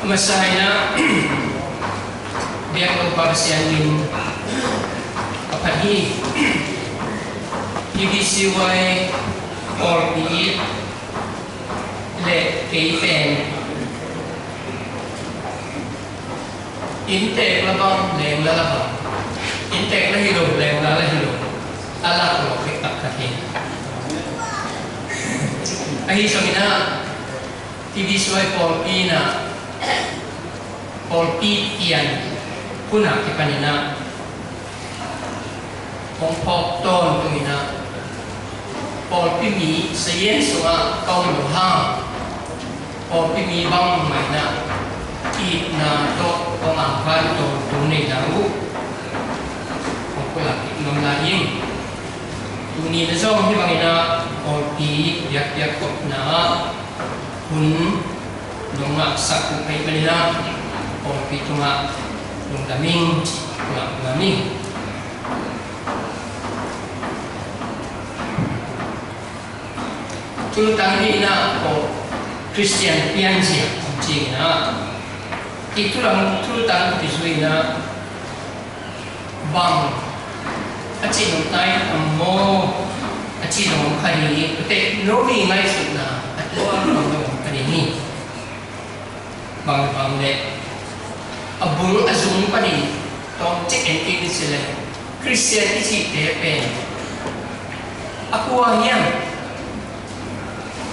Masaya biar keparsianin apa hi ibisiway orbi le keipen intek labang leng labang intek la hilo leng la hilo ala ko kitak kahin ahi somina ibisiway orbi na orbi iyan kuna kipanina kong pok ton tumina orbi mi sayen sunga kaum luhang orbi mi bang maina i na to kong angkan to tunai daru kong kulak nom lain tuni na zong hibangina orbi yak yak kop na hun nongak sakku kai panina orbi tunga nong daming tunga daming tulutang ni na o Christian pianji jing na itulang tulutang pisui na bang aci nong tay ammo aci nong kari te nomi ngai sut na atwa nong kari ni bang bang le abung azung pani tong cek enti ni sila Christian isi tepen aku ayam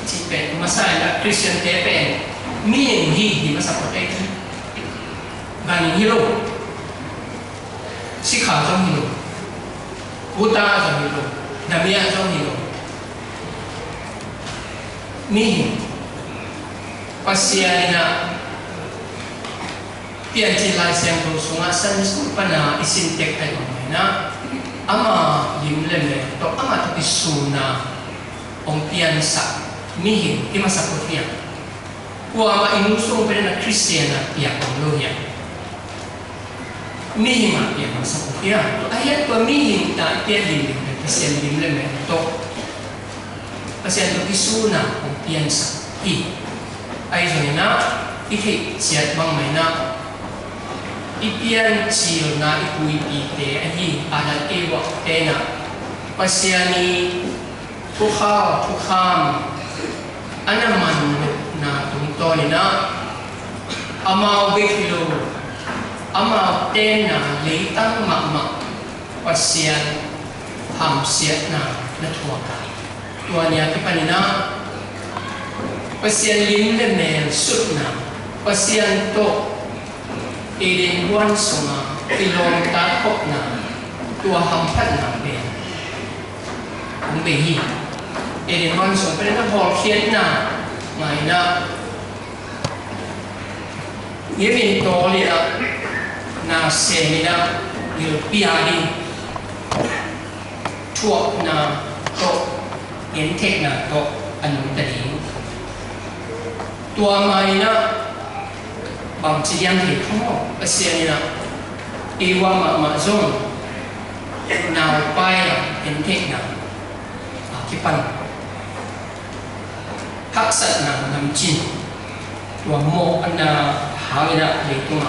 cipen masaya Christian tepen mi hi di masa kote gani hilo sikha jong hilo buta jong hilo damia jong hilo mi pasiana pian cilai siang tu sungai san pana isin tek ay na ama limlem to ama to isuna ong pian sa mihin di masa kotia wa ama inusong pa na Christian na piak ang loya mihin ma piak masa kotia to ayat to mihin na pian limlem Christian limlem to kasi to isuna ong pian sa i ay so na ikhi siat bang may na ipian chiyo na ipui ite ahi adat ewa tena pasiani tukham anaman na tungtoni na ama wekilo ama tena leitang makmak pasian hamsiat na natuwaka tuanya kipanina pasian limlemel sut na pasian to Eden buwan sunga ilong takok na tua hampat na ben ang behi Eden buwan sunga pero na bolsiet na ngay na yemin toli na semina ilpiadi tuak na to entek na to anong tading tua ngay na bang cilian ni kamu asian na iwa ma zong na pai entek na kipan haksat na namcin tua mo na hangina leituma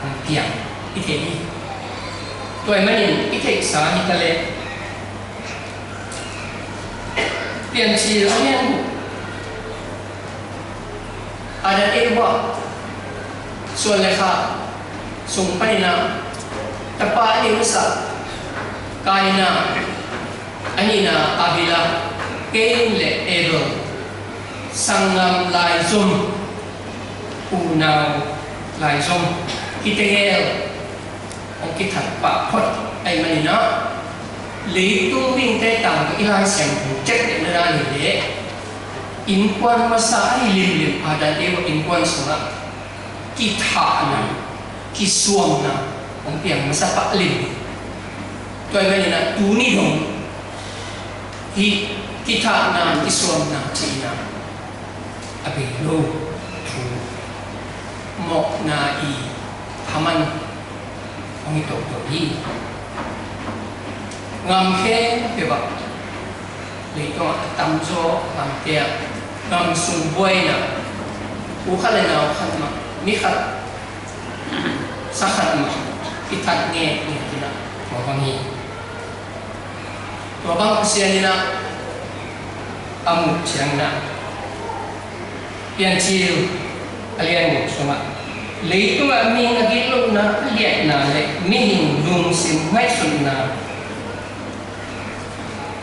ang tiang iteni tua manin itek sa hitale pian cilian ada ewaส่วนเลยค่ะส่งไปนะแต่ป้าอันนี้รู้สึกกายนะอันนี้นะอาบิลาเกนเลเอเบลสังงามลายซุ่มปูนาวลายซุ่มกิเตเอลองคิดถัดปะพดไอ้มันนี่นะหลีตุ้งวิ่งได้ต่างกับอีลายเสียงเจ็ดเดือนละนี่เด็กอินควันมาสายลิมอาดันเอวอินควันสุนัขkita na kisuam na ang piang masapa lim to ay na tuni dong kita na kisuam na china abelo tu mo na i haman ang ito to hi ngam khe diba dito tamzo ang tiyak ngam sumboy na ukala na ukala mi khat sakhat ma itat nge ni tina mawangi to bang sianina amu changna pian chiu alian mo soma leitung mi ngagilo na liat na le mi hing lung sim ngai sun na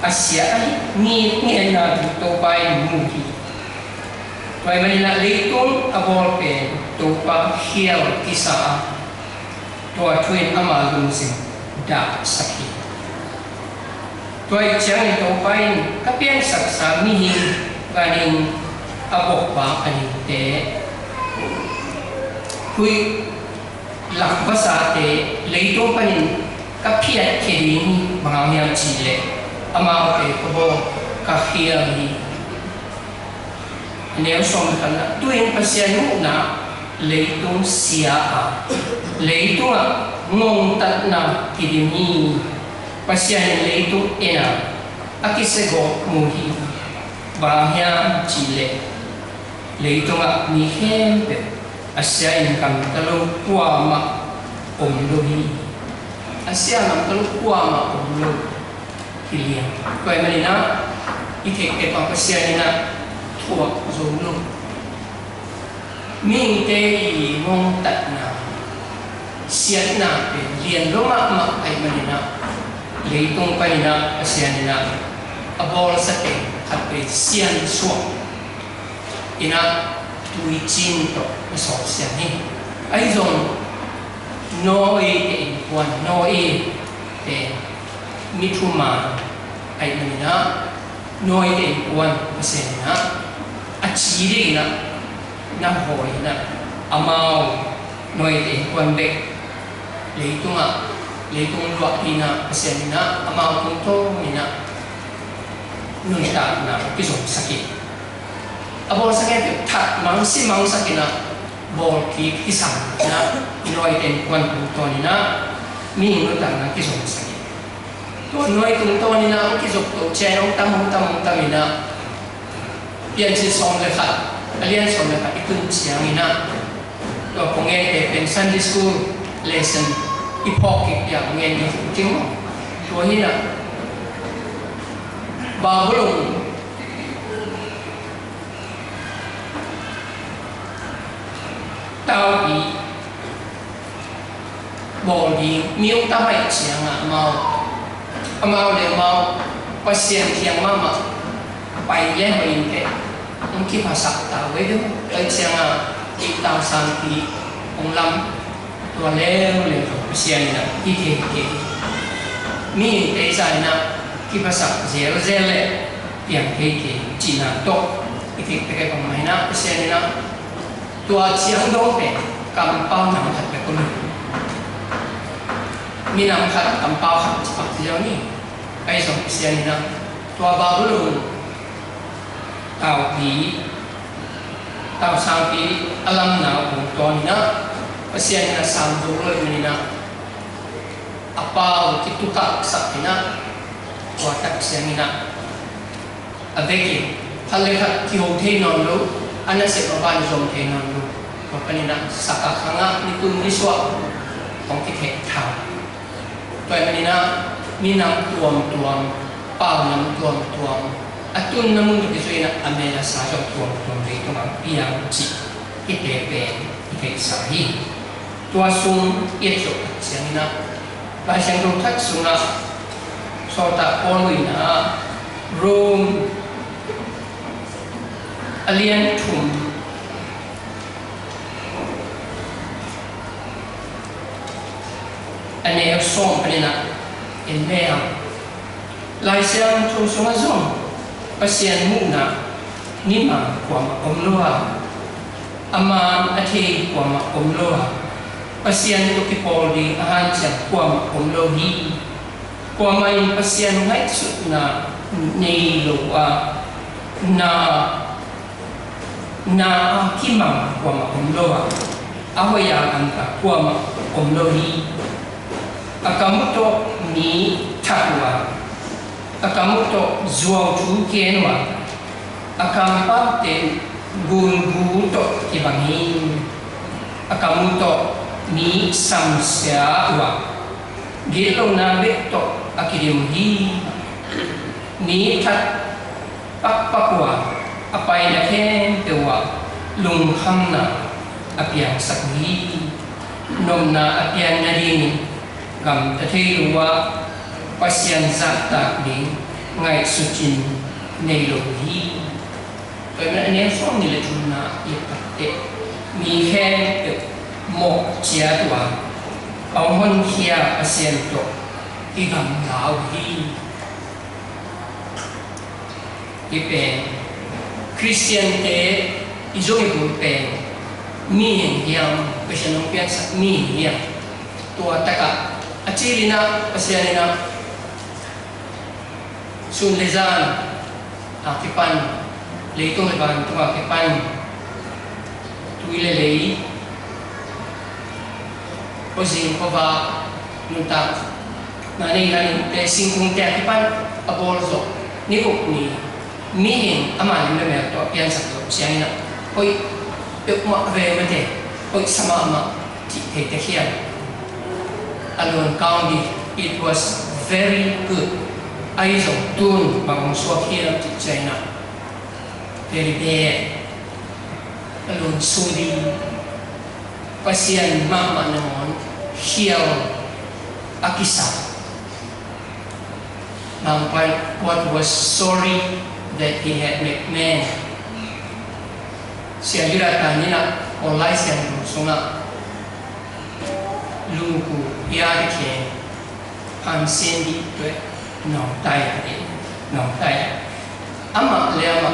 asia ni na to bai mu ki toy manila leitung abol pe to pa hiel kisa to twin ama lung sim da sakhi toy chang to bai ka pian sak sa mi hing ganing abok ba ani te hui lạc bát sa te lấy tô panin các phiat kering mga niam chile ama te ko ka khia ni nếu som kana tuin pasian na lấy tô sia a lấy tô ngong tat na kidini pasian lấy tô ena akisego muhi ba niam chile lấy tô ni hem pe Asia income kalau kuama omlohi Asia nam kalau kuama omlo kilian koi manina itek te pa Asia nina tua zomlo ming te i mong tat na siat na pe lian loma ma ai manina leitung panina Asia nina abol sa te kape sian suak ina tui chin to so sia ni ai zon no e te quan no e te mituma ai ni na no e te quan se na a chi de na hoi na amao no e te quan be leitung lo ina se ni na amao tung to ni na nun ta na ki so sakit abol sakit tak mangsi sakina bol ki kisang na inoi ten kwan to ni na mi no ta na kisong sakit to noi tung to ni na ki sok to chen tam ni na pian si song le khat alian song le khat itun chiang ni na to pongen te pen Sunday school lesson ipok ki ya ngen ni ting to hi na ba bolong tao bị bỏ đi miêu ta phải chiang à mau để mau pasien thiang mama pai ye mai ke ông ki phasa tao với đó tới chiang à ki tao sang ki ông lam tua le pasien na ki ke mi te sai na ki phasa zel le tiang ke chi na to ki ke ko mai na pasien na tua chiang dong pe kam pao nam khat pe kun mi nam khat kam pao khat pak jiao ni ai song sian na tua ba lu tao sang pi alam na ku to ni na pasian na sang do lo ni na apa ki tu ka sak na tua tak sian na aveki hale khat ki ho the non lo ana se baban zom the non lo ko panina saka khanga ni tu ni swa tong ki the tha toy panina mi nam tuam pa nam tuam atun namun ki soina amela sa so tuam re to ang piang chi ite pe ite sa hi tua sung yecho siangina ba siang ro thak sunga so ta polina room alien thum ane som panina in mea lai siang thu sunga zom pasien muna nima kwa ma omloa ama athe kwa ma omloa pasien to ki poldi ahan siang kwa ma omlohi kwa ma in pasien ngai su na nei lo na kimang kwa ma omloa awaya anta kwa ma omlohi akamuto ni takwa akamuto zuaw tu kenwa akampa te gun to kibangin akamuto ni samsya wa gilo na beto akirim hi ni tat pakpakwa apay na ken tewa lungham na apyang sakhi nom na apyang na rin gam tatay luwa pasyan zakta ding ngay sucin nay lohi kaya na anyan song nila na ipate mi hen mo chia tuwa ang hon hiya pasyan to igam lauhi ipen Christian te izong ipupen mi hiyang pasyan ng piyansa mi hiyang tuwa taka achili na pasyan na sunlezan akipan leitong leban tu akipan tuile lei posing kova nunta nani nani te singkung te akipan abolzo ni ukni mihin aman na mer to pian sa to siya na oi ukma ve mate oi sama ama ti te hian alon county it was very good ai dòng tuôn bằng số kia chỉ chạy nè very bad alun sudi pasien mama naman hiyaw akisa nampay what was sorry that he had met man siya dirata nila online siya sunga lungku iyari kaya pansin dito nong tay ama lema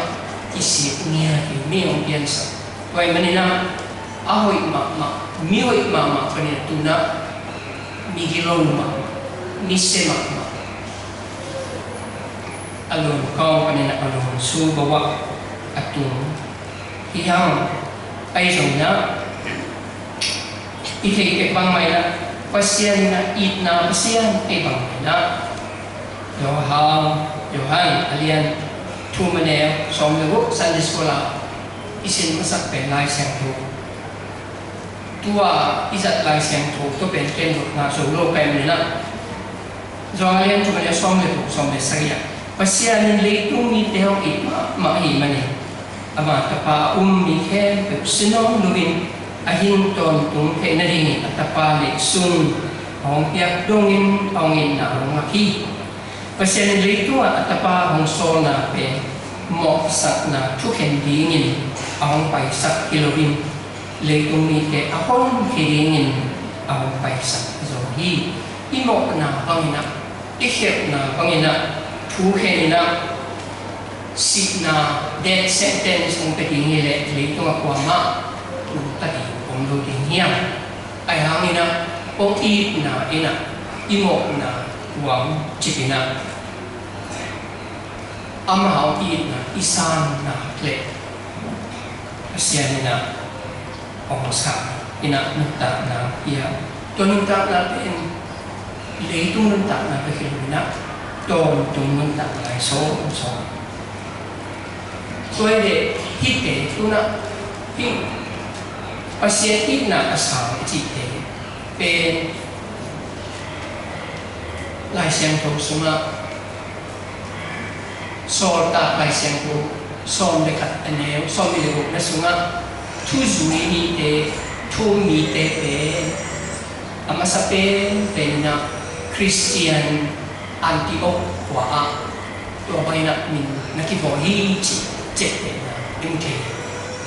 isip niya ki miyong piensa way manina ahoy ma mihoy mama kanina tuna migilong ma misema ma alon kau kanina alon su bawa atung iyang ay na ite bang may na pasyan na it na pasyan ay bang may na Yohan, alian tumaneo, somlego, Sunday School isin masak pen lai siang tu. Tua isat lai siang tu, tu pen ken na solo pen na. So alian tumaneo somlego, somle saya. Pasyan leitung ni teo itma mahi mani. Ama tapa mi ken sinong luin ahin ton tung te na rin at tapa le sun ong piak dongin ongin na ong maki. Pasyan dito at tapa hong sol na pe mo sak na tuken dingin ang paisak kilowin leitong nite akong hiringin ang paisak zohi imo na pangina ihyep na pangina tuken na si na death sentence ng katingile leitong akwama tadi kung luting hiyang ay hangin na o it na ina imo na wang chipina amahau it na isan na kle asyan na omosa ina nunta na iya to nunta na pin leitung nunta na pekilina to nunta na so de hite tuna pin asyan it na asang chite pen lai siang to suma sol ta lai siang to som dekat aneu som de na sunga tu zui ni te tu mi te pe ama sa pe na Christian Antioch wa to ba na min nakibohi chi che na dingke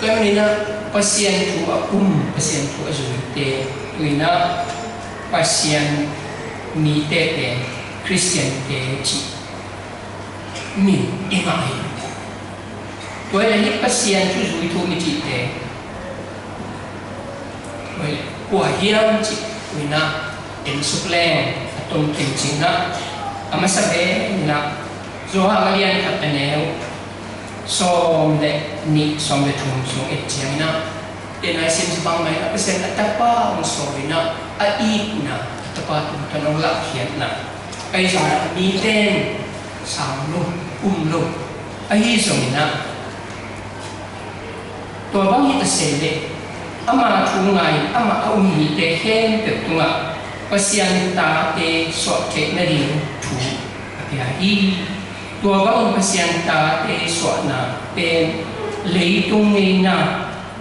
kaya manina pasien tu pasien tu azui te tuina pasien mi te pe Christian te chi mi imai kaya ni pasien tu zui tu mi chi te kaya kuah hiam chi tuina en supleng atong kimching na ama sabi na zoha ngalian kataneo som de tum so etchang na enai sim bang mai na pesen na tapa ang sorry na ai na tapa tum tanong la khiat na ai so na mi ten sam lu lo ai so na to bang hita sele ama thungai ama aumi te hen pe tunga pasian ta te so ke na ring thu apia hi tua bang pasian ta te so na pen leitung nei na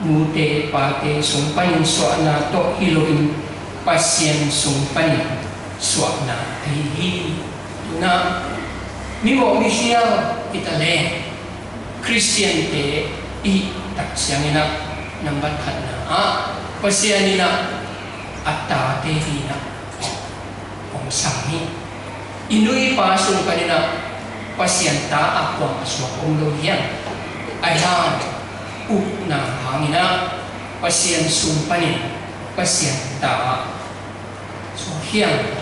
mu te pa te sung panin so na to hiloin pasian sung panin so na hi na mi mo mi siya itale Christian te i tak siang ina nambat khat na pasian ina atta te hi na ong sami inui pa sung kanina pasian ta akwa aswa ong lo hian ayhan up na hangina pasian sung panin pasian ta so hian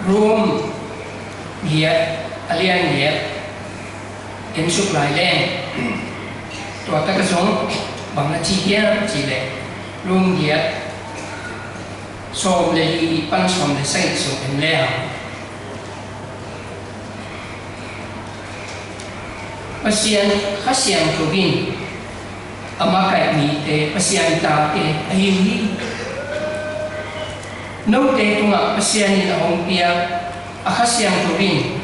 room hiat alian hiat en suk lai len tua ta ka song bang na chi hian chi le room hiat som le i pan som le sai so en le pasian khasiang tubin ama kai mi te pasian ta te ahi hi no te tunga pasian ni hong pia akhasiang tubin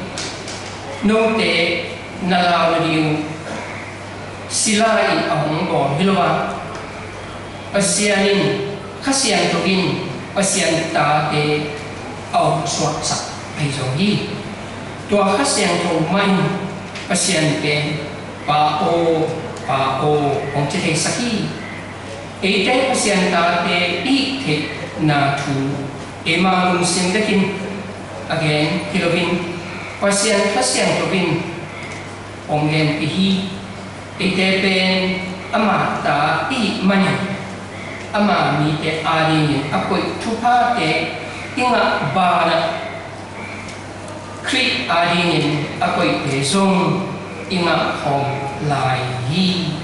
no te nalaw na diu sila i ahong bon hilwa pasianin khasiang tubin pasian ta te au swak sak ai zo hi tua khasiang tu mai pasian pe pa o ong che thei saki e te pasian ta te i the na thu ema lung sim dakin again kilovin pasian khasiang tubin ong gen hi e te pen ama ta i mani ama mi te ari ni apoi thupa te inga bana kri ari ni apoi te song inga hong lai hi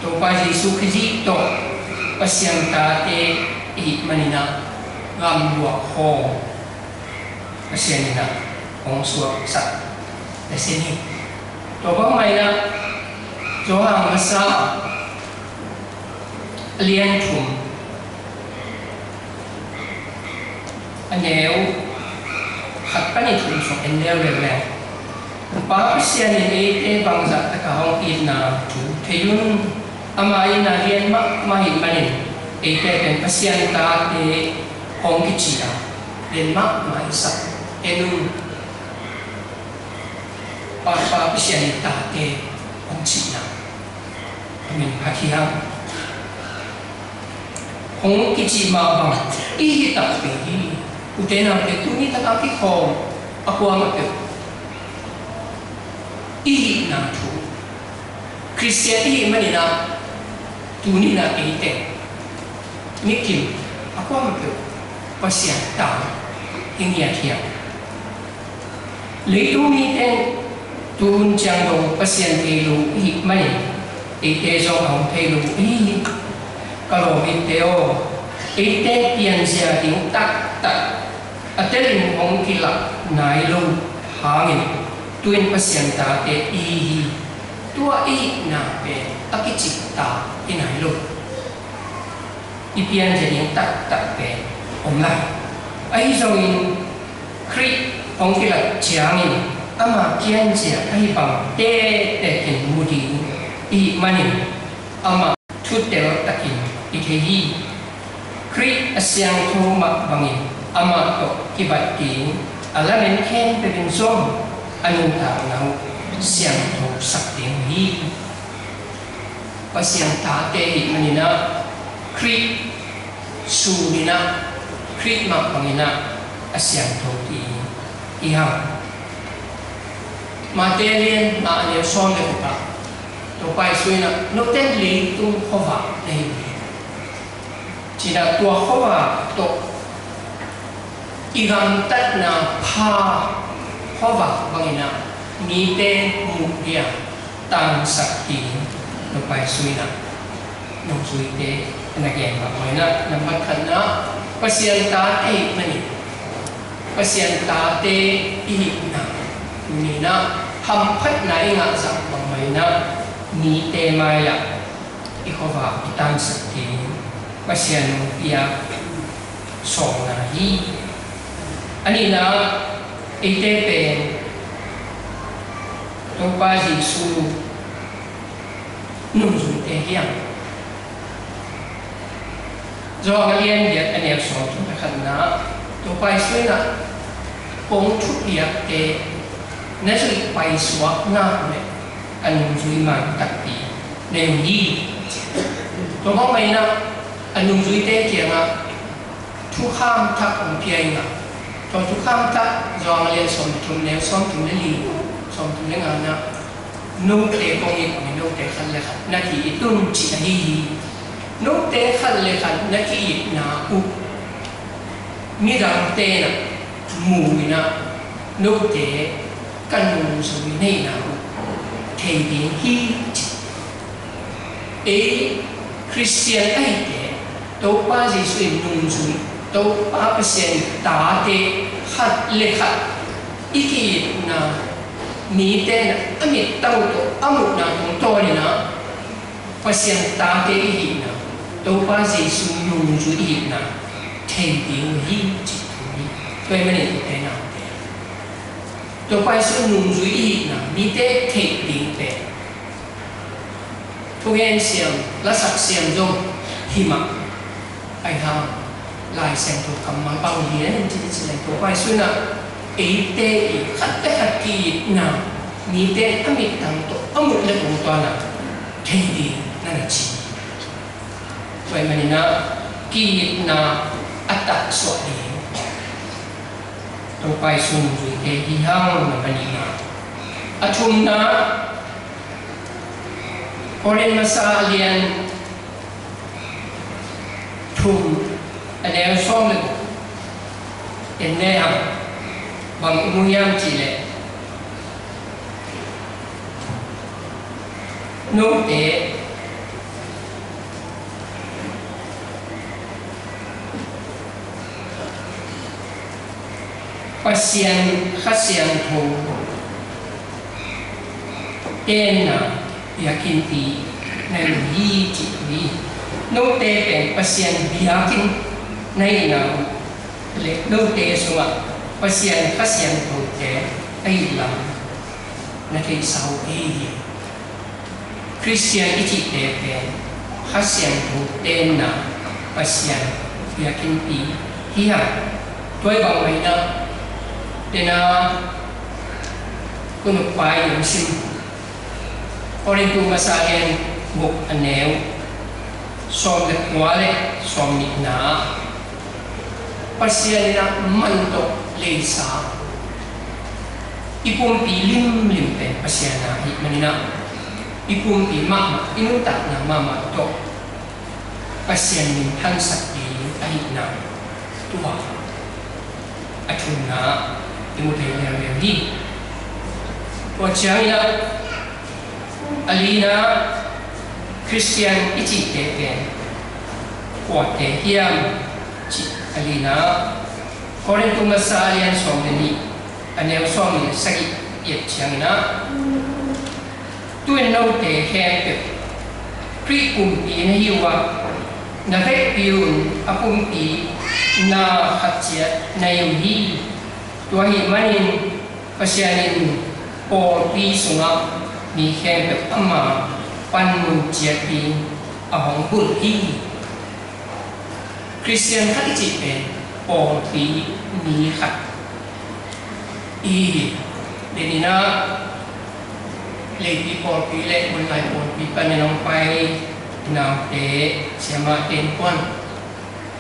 to pa Jesu Christ to pasian ta te i manina ngam luak ho pasian ina ong suak sat te sini to ba mai na jo hang masa lian thum aneu khat pani thum so enel le le pa pasian ni e bang za ta ka hong in na thu theyun ama ina lian ma hi manin e te pen pasian ta te hong ki chi da len ma mai sa enun pa pasian ta te hong chi na amin hakihang hong ki chi ma bang i hi ta pe hi utena te tu ni ta ka ki hong akwa ma te i na thu Christian i manina tu ni na e te ni kim akwa ma te pasian ta ingia thia le tu ni te tun chang dong pasian te lu i mani e te zo hong te lu i kalau miteo ite pian sia ding tak atelin hong kila nai lu hangin tuin pasian ta te i tua i na pe akichi ta inai lu ipian jadi tak pe omla ai zo in kri hong kila chiangin ama kian sia ai bang te kin mudi i mani ama tutel takin itehi kri asyang thu mak bangin ama to kibat ki alamen ken pepin som anun ta nau siang thu sak ting hi pasiang ta te hi manina kri su nina kri mak bangina asyang thu ti iha material ma ne son le ka to pai suina no ten li tung khova nei chỉ là tua khova to iram tat na pha khova bangina mi te mu dia tang sakti no pai suina no sui te na gen ba moi na nambat khan na pasian ta e mani pasian ta te i na ni na hầm phát nãy ngã rằng bằng mày na ni tê mai là ikova itam sakti pasien pia song na hi ani na ite pen to pa Giêsu nung zum te hiang do alien việt anh em sống chúng ta khẩn na to pa suy na công chút liệt te nãy giờ bay xuống na này anh duy mang đặc biệt đều đi tôi không may na anh duy te kia na thu kham thắc ông kia na tôi thu kham thắc do alien sống chúng nếu sống chúng lấy lì sống chúng lấy ngàn na nô te công nghiệp mình nô te khăn lệ khăn na thì tuân chỉ đi nô te khăn lệ khăn na thì na u mi rằng te na mù na nô te căn mù sự này na thầy biến hi ấy Christian ấy thế đâu bao giờ suy nung suy đâu bao giờ ta thế khát lệ khát ý kiến na ni te na ami tau to amu na tung to ni na pasien ta te hi na đâu bao giờ suy nung suy hi na thầy biến hi chỉ thôi tôi mới nhận thế nào đâu bao giờ nung suy hi na ni te thầy biến te thu hen xiêm lá sạc xiêm dông hi mà ai ha lại xem thuộc cầm mang bao nhiêu nên chỉ là thuộc bài xuân à ý tê khát tê khát kỳ nào ni tê âm ít tăng to âm một lần cũng toàn là thế đi nên là chỉ vậy mà nè kỳ na atak suat đi thuộc bài xuân rồi tê hi hang mà nè achum na Oren masa alien thum anh em xong lên hiện nay học bằng nguyam chỉ lệ nô tế pasien khát xiang thù tên nào yakin ti nên hi chỉ đi nô tê bèn pasien yakin nay nào lệ nô tê số à pasien khát xiang thù tế ai làm na thấy sao ấy Christian ít chỉ tê bèn khát xiang thù tên nào pasien yakin ti hi à tôi bảo vậy đó để nào cô một bài dùng sim Orin tu masahen buk aneu som le kuale som ni na pasien na manto le sa ipum pi lim pe pasien na hi manina ipum pi ma inu ta na mama to pasien ni han sak di ai na tua atuna imu te le hi ko chang Alina Christian ichi teken kwa te hiam chi Alina koren tu masalian somni aneu somni sagi yet changna tuin no te he pe pri kum pi na hiwa na ve piun apum pi na khatchia na yum hi tua hi manin pasianin por pi sunga mi khen được âm mà pan mùn chia pi ở hồng bùn hi Christian khát chỉ về bỏ pi mi khát y để đi na lấy pi bỏ pi lấy một lại bỏ pi pan này nông pai nào để xem mà tên quan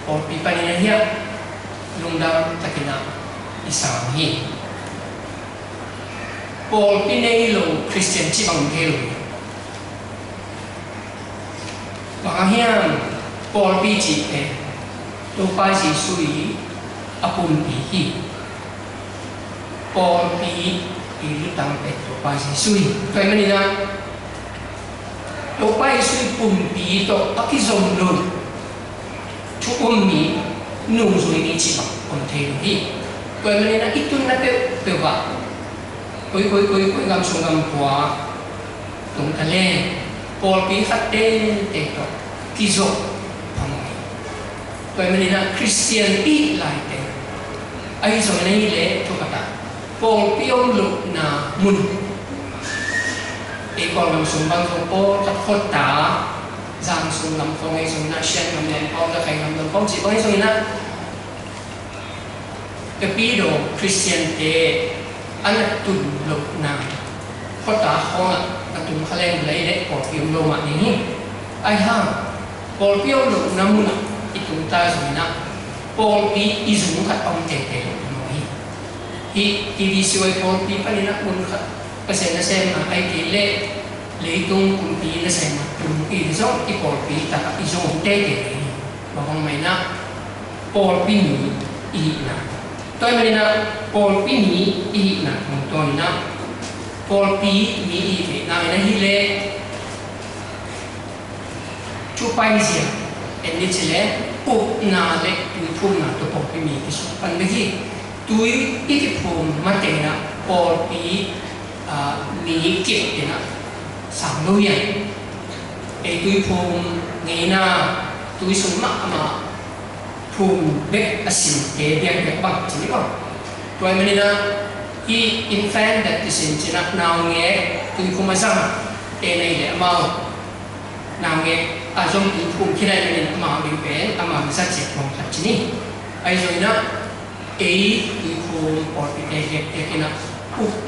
bỏ pi pan này hiệp lung đam ta cái nào isang hi Paul pinay lo Christian chi bằng thế rồi. Và hiền Paul bị chỉ thế, tôi phải chỉ suy apun bị hi. Paul bị lúc tăng về tôi phải chỉ suy. Vậy mà nè, tôi phải suy pun bị tôi ác dòng luôn. Chú bị nung rồi đi chỉ bằng thế rồi. Vậy mà nè, ít tuần na tiêu tiêu vào. koi ngam sungam kwa tung tale Paul pi khatte te to kizo phamai toi menina Christian i lai te ai so nei le to kata Paul pi om lu na mun e ko ngam sungbang ko po ta khota giang sung ngam ko ngai sung na shen ngam nen ko ta khai ngam ko chỉ có ai sung na cái pi do Christian te anh tu lu na khota ho atung khaleng lai le ko pi lo ma ni ai ha Paul pi om lu na mun itung ta sung na Paul pi izung khat om te te hi TV siwai Paul pi pa ni na mun khat kasi na sem na ay kile leitong kumpi na sem na kumpi izong ipolpi taka izong tete bakong may na polpi ni ihi na toy may na polpi ni ihi na kung toy na polpi ni ihi na may na hile chupay siya and it's le up na le tuipum na to polpi ni iso pandagi tui ikipum mate na polpi ni kit ina sang lo yan e tui phum ngi na tui sung ma ama phum bek asin ke biak bek bang chi ko toy mani na I infant that is in china now nge tui phum azam e nei le ma now nge azom tui phum khina ni ma bi pe ama sa che phong khat chi ni ai rồi na e tui phum or e ke na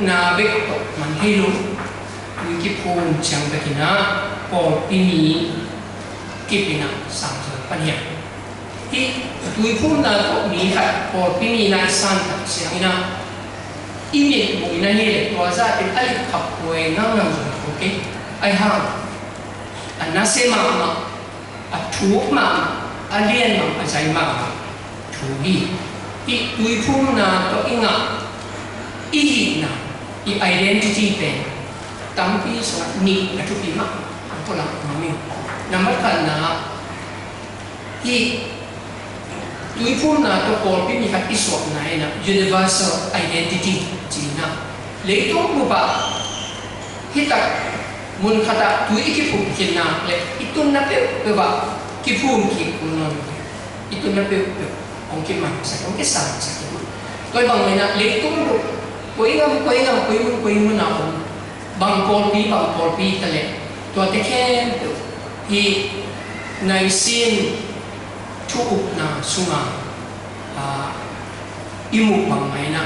na bek to man hilu tui ki phum chang bekina por pini kipina sang pania hi tui phum na to mi khat por pini na san tak siang ina imi mo ina ni le to za te ali khap we ngang ngang okay ai ha anase ma ma a thu ma a lien ma a jai ma thu hi tui phum na to inga ihi na I identity pe tampi so ni atu pi ma ko la mami number kan na I tui phum na to por pi ni khat iswa na ina universal identity china le to bu ba hita mun khata tui ki phum kin na le itun na pe ba ki phum ki kunon itun na pe ong ki ma sa ong ki sa toy bang mai na le to Koi ngam na om bang por pi tale to te khen hi ngai sin thu up na sunga imu bang mai na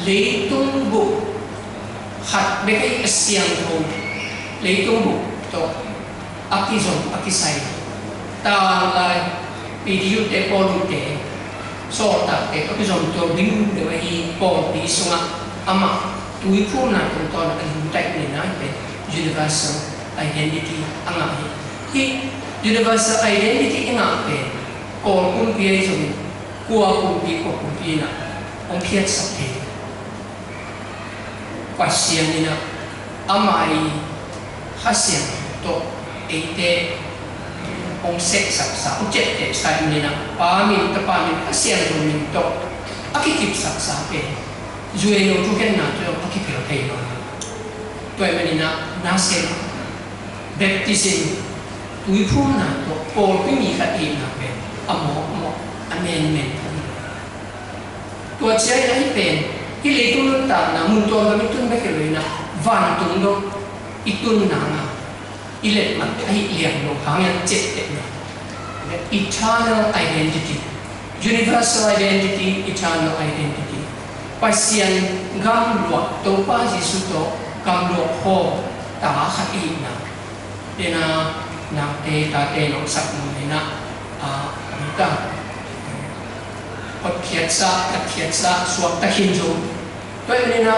leitung bu khat be kai asyang thong leitung bu to akizon akisai ta lai video te polu te so ta te akizon to ding de hi por pi sunga ama tui phum na tung to na kan tai ni na pe universal identity anga hi universal identity anga pe ko kum pi ai so ni ko kum pi na ong phiat sak te pasian ni na amai hasian to ete ong sek sak sa jet te sai ni na pa min hasian to min to akikip sak sa pe Zue no tu ken na tu paki pero thei no toy mani na se baptism tui phum na to por pi mi khat e na pe amo amendment to chai na hi pen hi le tu ta na mun to ga mi tun be ke na van tung do itun na na ile ma ai liang no hang ya chet te na eternal identity universal identity eternal identity pasian gam luak to pa Jesu to gam luak ho ta khat I na dena na te ta te no sak no na ta ot khiat sa suak ta hin jo to na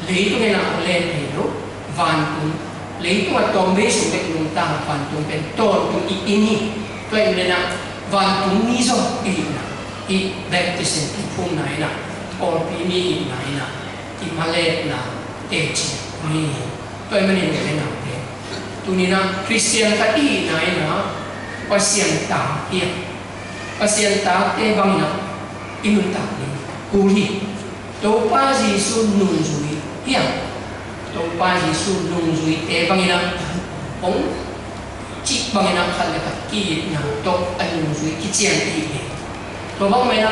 le to na le ne no van tu le to to me su te nung ta van tu pen to tu I ini to na van tu ni zo I na I baptism tu phum na ina or pini na ina I malet na techi ni toy mani ne na te tunina Christian ka I na ina pasien ta te bang na inun ta ni kuli to pa Jesu nun zui hiang to pa Yesu lung zui te bangina ong chi bangina khal le ki na to alung zui ki chiang ti le to bang mai na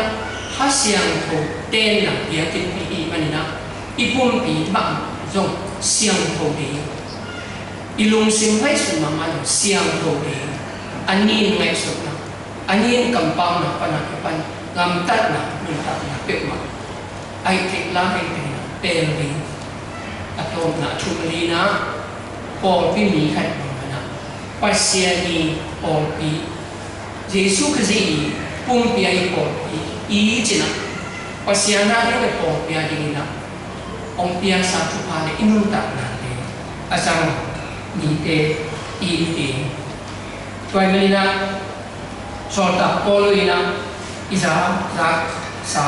ha siang tho ten na ya tin pi manina ipum pi ma zong siang tho de ilung sim hai su ma ma siang tho de anin ngai su na anin kampang na pana pan ngam tat na min tat na pe ma ai thik la hai te na pen ri atom na chumli na pong pi mi khat na pasia ni pong pi Yesu kazi pum pi ai pong pi i china pasia na ni pong pi ai ni na ong pia sa chu pa le inun ta na te asang ni te i te toy mani na sorta poloina isa za sa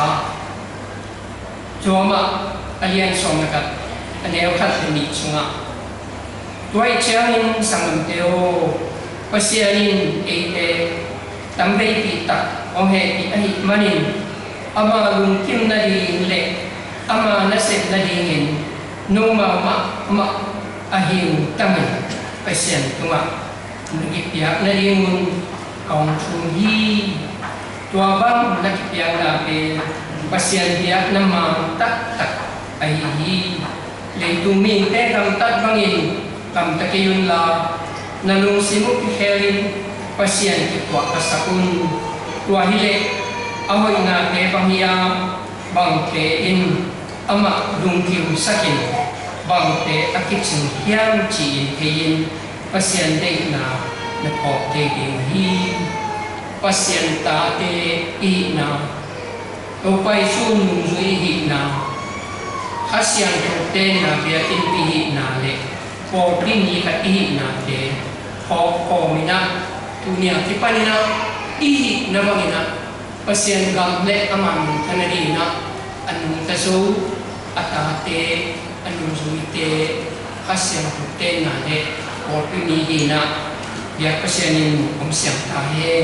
Joma alian song nakat aneo khat ni sunga tuai chiangin sangam teo pasianin ete tambei pi ta ong he pi ahi manin ama lung kim na di le ama nasep na di ngin noma ma ahiu tamin pasian tunga nagipia na di ngun kaung chung hi tua bang nagipia na pe pasian dia nama tak ai hi le tu mi te kam tat bangin kam takiyun la nalung simuk helin pasian ki kwa kasakun tua hile ahoy na te bangya bang te in ama dung kim sakin bang te akichin hiam chi tein pasian de na na pok te hi pasian ta te I na to pai sun zui hi na hasian to te na bia tin pi hi na le po pin hi ka hi na te ko mina tunia ti panina I na bangina pasien gam le aman thanari na anung ta so ata te anung zui te hasian to te na le po pin hi na bia pasienin om siang ta he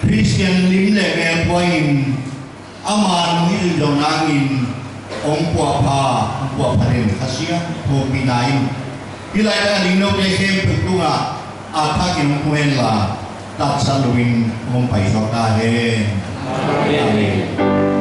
Christian lim le me poin aman hi lo nangin ong kwa pharin khasia ho binain ilai la lingno ke hem puktunga atha ki muen la tat saluin ong pai so ta he amen